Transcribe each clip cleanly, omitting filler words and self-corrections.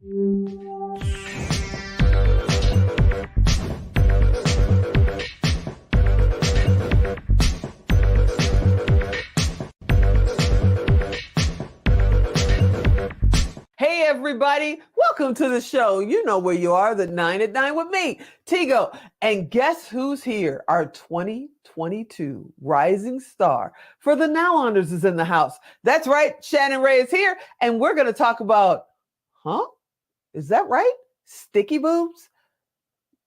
Hey, everybody. Welcome to the show. You know where you are, the 9 at 9 with me, Tigo. And guess who's here? Our 2022 Rising Star for the Now Honors is in the house. That's right. Shannon Ray is here. And we're going to talk about, is that right? Sticky boobs?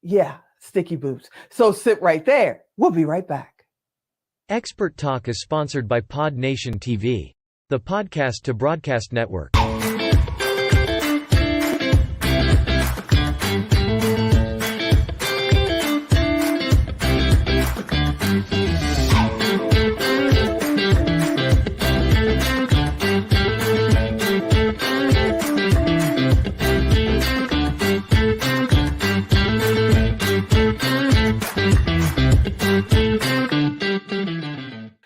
Yeah, sticky boobs. So sit right there. We'll be right back. Expert Talk is sponsored by Pod Nation TV, the podcast to broadcast network.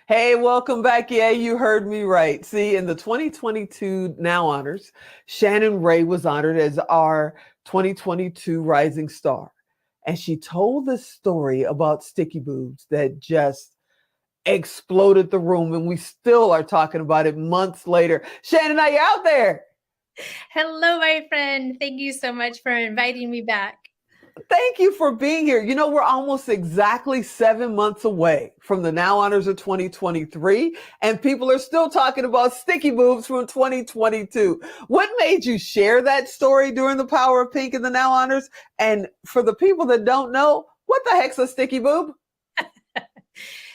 Hey, welcome back. Yeah, you heard me right. See, in the 2022 Now Honors, Shannon Ray was honored as our 2022 Rising Star. And she told this story about sticky boobs that just exploded the room. And we still are talking about it months later. Shannon, are you out there? Hello, my friend. Thank you so much for inviting me back. Thank you for being here. You know, we're almost exactly 7 months away from the Now Honors of 2023, and people are still talking about sticky boobs from 2022. What made you share that story during the Power of Pink and the Now Honors? And for the people that don't know, what the heck's a sticky boob?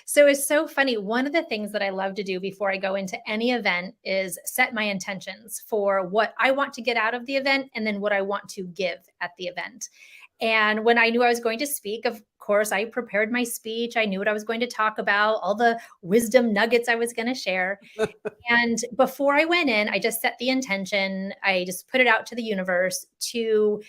So it's so funny. One of the things that I love to do before I go into any event is set my intentions for what I want to get out of the event and then what I want to give at the event. And when I knew I was going to speak, of course, I prepared my speech. I knew what I was going to talk about, all the wisdom nuggets I was going to share. And before I went in, I just set the intention. I just put it out to the universe to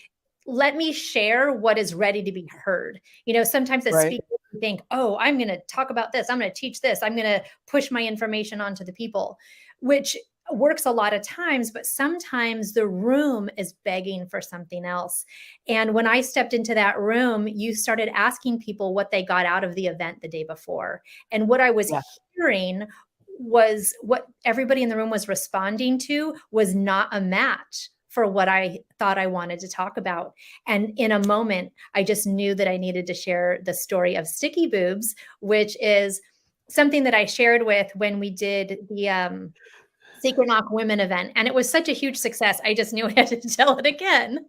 let me share what is ready to be heard. You know, sometimes as speakers think, oh, I'm going to talk about this. I'm going to teach this. I'm going to push my information onto the people, which works a lot of times, but sometimes the room is begging for something else. And when I stepped into that room, you started asking people what they got out of the event the day before. And what I was hearing was what everybody in the room was responding to was not a match for what I thought I wanted to talk about. And in a moment, I just knew that I needed to share the story of sticky boobs, which is something that I shared with when we did the Secret Knock Women event. And it was such a huge success. I just knew I had to tell it again.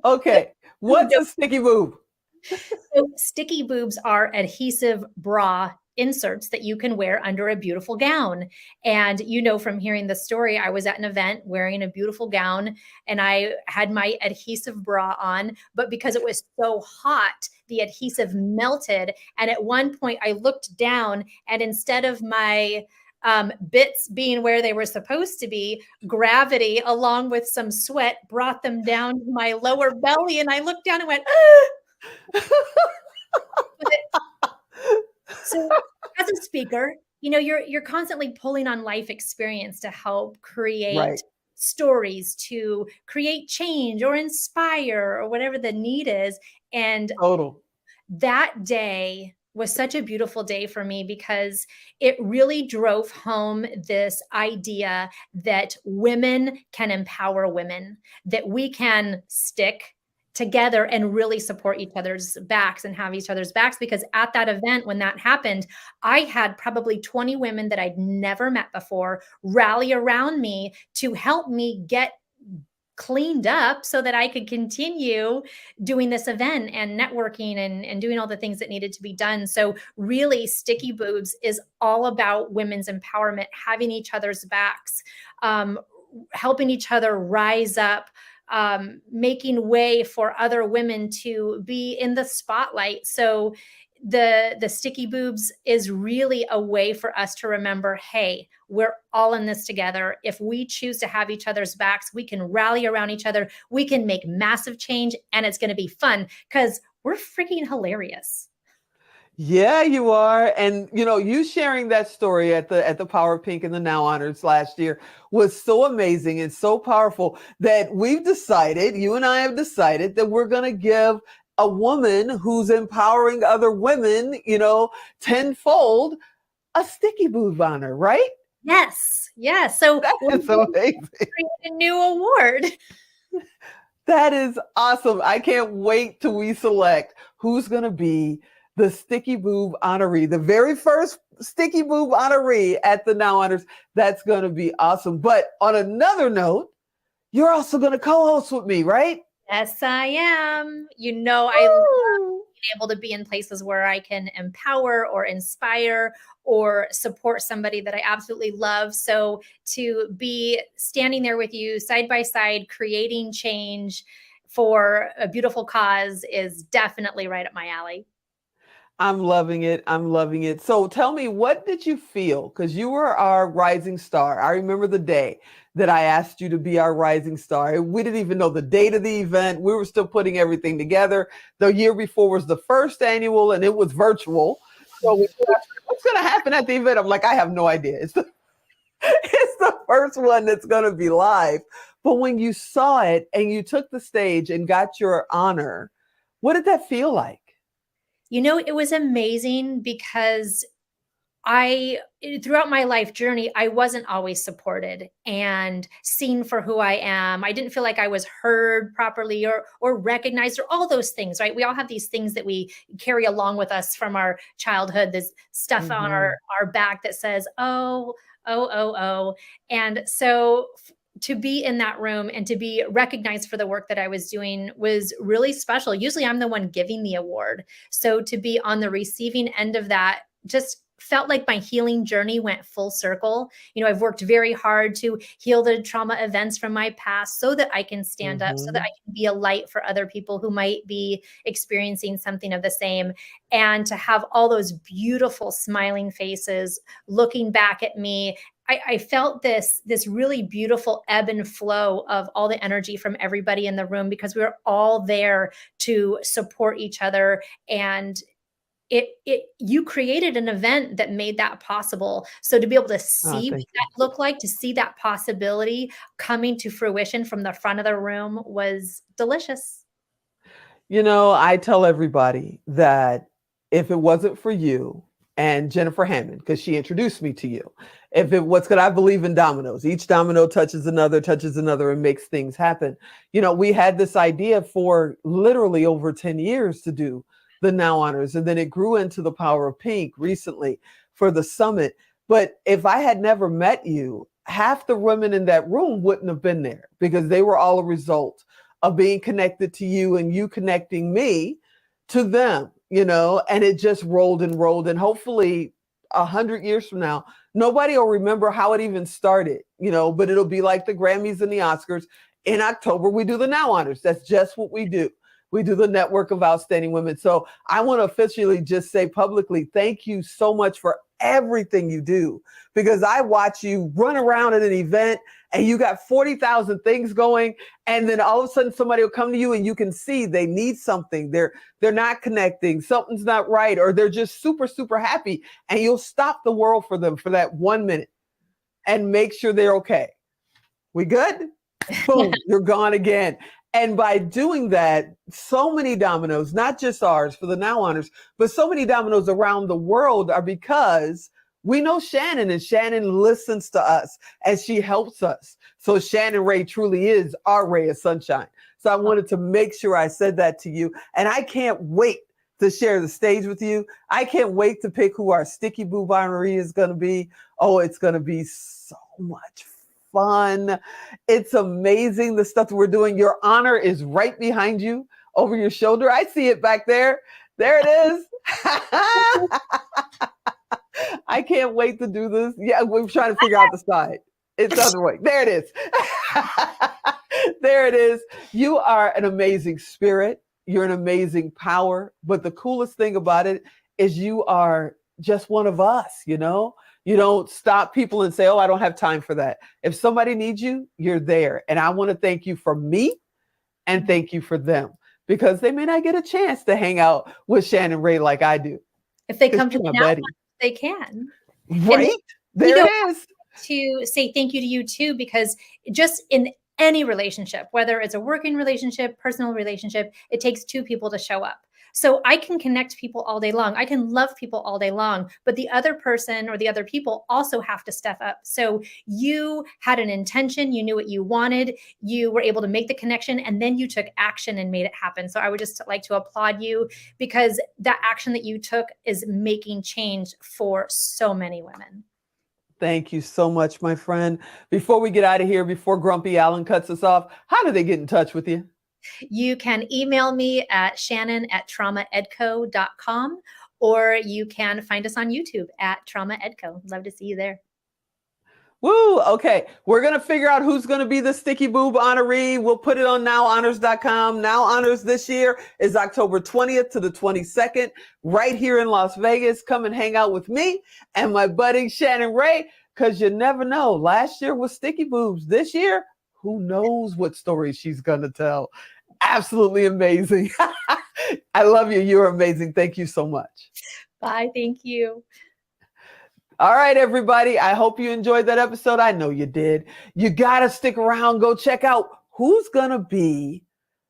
Okay. What's a sticky boob? So sticky boobs are adhesive bra inserts that you can wear under a beautiful gown. And you know, from hearing the story, I was at an event wearing a beautiful gown and I had my adhesive bra on, but because it was so hot, the adhesive melted. And at one point I looked down and instead of my bits being where they were supposed to be, gravity along with some sweat brought them down to my lower belly. And I looked down and went, So as a speaker, you know, you're constantly pulling on life experience to help create stories, to create change or inspire or whatever the need is. And that day was such a beautiful day for me because it really drove home this idea that women can empower women, that we can stick together and really support each other's backs and have each other's backs. Because at that event, when that happened, I had probably 20 women that I'd never met before rally around me to help me get cleaned up so that I could continue doing this event and networking and doing all the things that needed to be done. So really, Sticky Boobs is all about women's empowerment, having each other's backs, helping each other rise up, making way for other women to be in the spotlight. So the Sticky Boobs is really a way for us to remember, hey, we're all in this together. If we choose to have each other's backs, we can rally around each other. We can make massive change and it's going to be fun because we're freaking hilarious. Yeah, you are. And you sharing that story at the Power Pink and the Now Honors last year was so amazing and so powerful that you and I have decided that we're going to give a woman who's empowering other women, tenfold a sticky boob honor, right? Yes. Yes. So That we're is going to amazing. create a new award. That is awesome. I can't wait till we select who's going to be the Sticky Boob honoree, the very first Sticky Boob honoree at the Now Honors. That's going to be awesome. But on another note, you're also going to co-host with me, right? Yes, I am. I love Woo! being able to be in places where I can empower or inspire or support somebody that I absolutely love. So to be standing there with you side by side, creating change for a beautiful cause is definitely right up my alley. I'm loving it. I'm loving it. So tell me, what did you feel? Because you were our rising star. I remember the day that I asked you to be our rising star. We didn't even know the date of the event. We were still putting everything together. The year before was the first annual and it was virtual. So we asked, what's going to happen at the event? I'm like, I have no idea. It's the first one that's going to be live. But when you saw it and you took the stage and got your honor, what did that feel like? It was amazing because throughout my life journey, I wasn't always supported and seen for who I am. I didn't feel like I was heard properly or recognized or all those things, right? We all have these things that we carry along with us from our childhood, this stuff on our back that says, oh, oh, oh, oh. And so to be in that room and to be recognized for the work that I was doing was really special. Usually I'm the one giving the award. So to be on the receiving end of that just felt like my healing journey went full circle. I've worked very hard to heal the trauma events from my past so that I can stand up, so that I can be a light for other people who might be experiencing something of the same. And to have all those beautiful smiling faces looking back at me, I felt this really beautiful ebb and flow of all the energy from everybody in the room because we were all there to support each other. And you created an event that made that possible. So to be able to Oh, see what thank you. that looked like, to see that possibility coming to fruition from the front of the room was delicious. I tell everybody that if it wasn't for you and Jennifer Hammond, because she introduced me to you, if it was, because I believe in dominoes, each domino touches another, and makes things happen. We had this idea for literally over 10 years to do the Now Honors, and then it grew into the Power of Pink recently for the summit. But if I had never met you, half the women in that room wouldn't have been there because they were all a result of being connected to you and you connecting me to them, and it just rolled and rolled. And hopefully 100 years from now, nobody will remember how it even started, but it'll be like the Grammys and the Oscars. In October, we do the Now Honors. That's just what we do. We do the Network of Outstanding Women. So I want to officially just say publicly, thank you so much for everything you do, because I watch you run around at an event and you got 40,000 things going. And then all of a sudden somebody will come to you and you can see they need something. They're not connecting. Something's not right. Or they're just super, super happy. And you'll stop the world for them for that 1 minute and make sure they're okay. We good? Boom, you're gone again. And by doing that, so many dominoes, not just ours for the Now Honors, but so many dominoes around the world are because we know Shannon, and Shannon listens to us and she helps us. So Shannon Ray truly is our ray of sunshine. So I wanted to make sure I said that to you. And I can't wait to share the stage with you. I can't wait to pick who our Sticky Boob honoree is going to be. Oh, it's going to be so much fun. It's amazing the stuff that we're doing. Your honor is right behind you over your shoulder. I see it back there. There it is. I can't wait to do this. Yeah, we're trying to figure out the side. It's the other way. There it is. There it is. You are an amazing spirit. You're an amazing power. But the coolest thing about it is you are just one of us, You don't stop people and say, oh, I don't have time for that. If somebody needs you, you're there. And I want to thank you for me and thank you for them, because they may not get a chance to hang out with Shannon Ray like I do. If they 'Cause come to you're the my now buddy. one, they can. And Right? There ego it is. to say thank you to you too, because just in any relationship, whether it's a working relationship, personal relationship, it takes two people to show up. So I can connect people all day long. I can love people all day long, but the other person or the other people also have to step up. So you had an intention, you knew what you wanted, you were able to make the connection, and then you took action and made it happen. So I would just like to applaud you, because that action that you took is making change for so many women. Thank you so much, my friend. Before we get out of here, before Grumpy Allen cuts us off, how do they get in touch with you? You can email me at shannon@traumaedco.com, or you can find us on YouTube at Trauma Edco. Love to see you there. Woo! Okay, we're going to figure out who's going to be the Sticky Boob honoree. We'll put it on nowhonors.com. Now Honors this year is October 20th to the 22nd, right here in Las Vegas. Come and hang out with me and my buddy Shannon Ray, because you never know. Last year was Sticky Boobs. This year, who knows what story she's going to tell. Absolutely amazing. I love you. You're amazing. Thank you so much. Bye. Thank you. All right, everybody. I hope you enjoyed that episode. I know you did. You got to stick around. Go check out who's going to be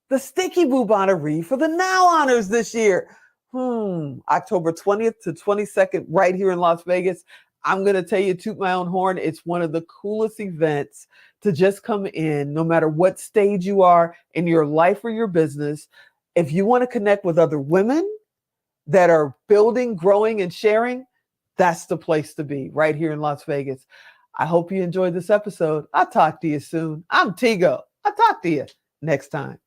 the Sticky Boob honoree for the Now Honors this year. October 20th to 22nd, right here in Las Vegas. I'm going to tell you, toot my own horn. It's one of the coolest events to just come in, no matter what stage you are in your life or your business. If you want to connect with other women that are building, growing, and sharing, that's the place to be, right here in Las Vegas. I hope you enjoyed this episode. I'll talk to you soon. I'm Tigo. I'll talk to you next time.